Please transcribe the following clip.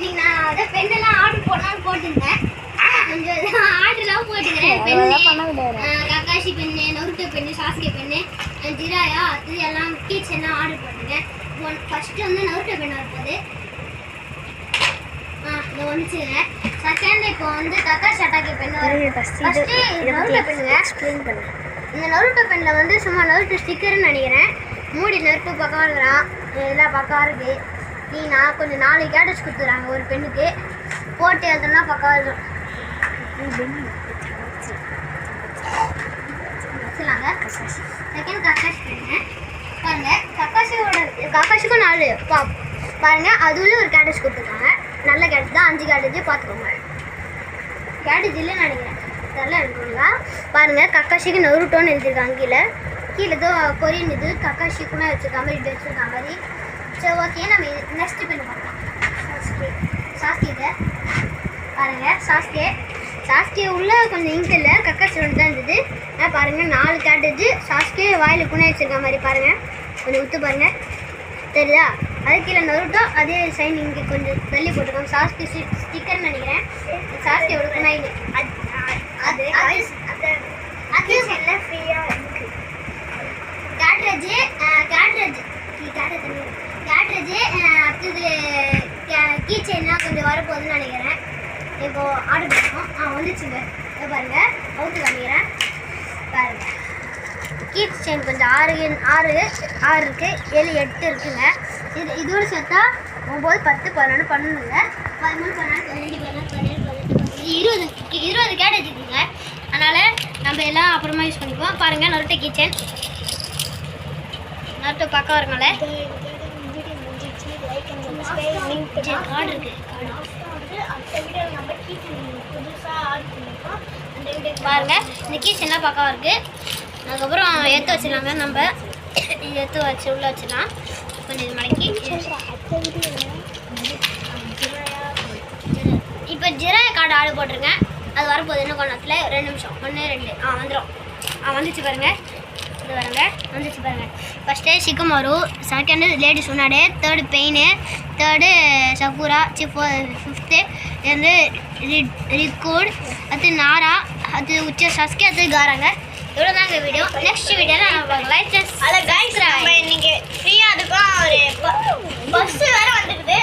இன்னைக்கு நான் அதை பெண்ணெல்லாம் ஆர்டர் போடலாம்னு போட்டிருந்தேன். கொஞ்சம் ஆர்டர்லாம் போட்டுக்கிறேன். பெண்ணு கக்காஷி பெண்ணு, நொறுக்க பெண்ணு, சாஸ்கே பெண்ணு, ஜிராயா அது எல்லாம் கீட்ஸ் எல்லாம் ஆர்டர் போட்டிருக்கேன். ஃபர்ஸ்ட் வந்து நொறுக்க பெண்ணு இருப்பது இதை வந்துச்சுங்க. செகண்ட் இப்போ வந்து கக்காஷி அட்டாக்கி பெண்ணு வரும். ஃபர்ஸ்ட் நொறுக்க பெண்ணுங்க எக்ஸ்பிளைன் பண்ணு. இந்த நொறுக்க பெண்ணில் வந்து சும்மா நொறுக்க ஸ்டிக்கர்னு நினைக்கிறேன். மூடி நெருப்பு பக்கம் இருக்கிறான், இதெல்லாம் பக்கம் இருக்குது. நான் கொஞ்சம் 4 கேட்டஸ் கொடுத்துறாங்க ஒரு பெண்ணுக்கு. போட்டு எழுதுனா பக்கம் எழுதும் வச்சுலாங்க. செகண்ட் கக்காஷி பெண்ணு பாருங்க. கக்காஷிக்கும் 4 பாப் பாருங்க. அதுல ஒரு கேட்டஸ் கொடுத்துருக்காங்க. நல்ல கேட்டஸ் தான், 5 கேட்டஸ் பார்த்துக்கோங்க. கேட்டஸ் இல்லைன்னு நினைக்கிறேன், தெரியல இருக்குங்களா. பாருங்க கக்காஷிக்கு நருட்டோன்னு எழுதியிருக்காங்க. கீழே ஏதோ கொரியன் இது கக்காஷிக்குன்னா வச்சுருக்க மாதிரி இப்படி வச்சுருக்க மாதிரி. சரி ஓகே, நம்ம நெக்ஸ்ட் பெண்ணு பார்க்கலாம். சாஸ்கே பாருங்கள். சாஸ்கே உள்ள கொஞ்சம் இங்க் இல்லை, கக்காஷி ஒன்று தான் இருந்தது. பாருங்கள் 4 கேட்டேஜ். சாஸ்கே வாயில் குணை வச்சுருக்க மாதிரி பாருங்கள். கொஞ்சம் விட்டு பாருங்கள், தெரியுதா? அது கீழே நருட்டோ அதே சைன் இங்கே கொஞ்சம் தள்ளி போட்டுருக்கோம். சாஸ்கே ஸ்டிக்கர்னு நினைக்கிறேன். சாஸ்கேயோட குணை அது எல்லாம் ஃப்ரீயாக இருக்குது. கேட்ரேஜ் அடுத்தது கீ செயின்லாம் கொஞ்சம் வரப்போகுதுன்னு நினைக்கிறேன். இப்போது ஆர்டர் பண்ணுவோம். வந்துச்சுங்க. இதை பாருங்கள், அவுட்டு காமிக்கிறேன் பாருங்கள். கீ செயின் கொஞ்சம் 6 இருக்குது, 7 8 இருக்குங்க. இதோடு சேர்த்தா 9 10 11 12ங்க. 13 14 15 20 கேட்டேஜ் இருக்குங்க. அதனால் நம்ம எல்லாம் அப்புறமா யூஸ் பண்ணிப்போம். பாருங்கள் நருட்டோ கீ செயின். நருட்டோ பக்கம் வருங்கள கார்டு இருக்குது. பாருங்கள் இந்த கீஸ் எல்லாம் பக்கம் இருக்குது. அதுக்கப்புறம் எடுத்து வச்சிடலாங்க. நம்ம இது எடுத்து வச்சு உள்ளே வச்சிடலாம். கொஞ்சம் இது மடக்கி இப்போ ஜிராயா கார்டு ஆர்டர் போட்டிருங்க. அது வரப்போகுது இன்னும் கொஞ்ச நேரத்தில். 2 நிமிஷம் 1 2 வந்துடும். வந்துச்சு பாருங்கள். இது பாருங்க வந்துச்சு பாருங்கள். First Shikamaru, second lady Tsunade, third Pain, third சஃபூரா, 5th இது வந்து ரிக்கூட், அது நாரா, அது உச்ச சாஸ்கே, அது காராங்க. இவ்வளோ தாங்க வீடியோ. நெக்ஸ்ட் வீடியோவில் நம்ம லைக் அதை கைஸ் நம்ம இன்னைக்கு ஃப்ரீயாக இருக்கும். ஒரு பஸ்ஸு வேறு வந்துருக்குது.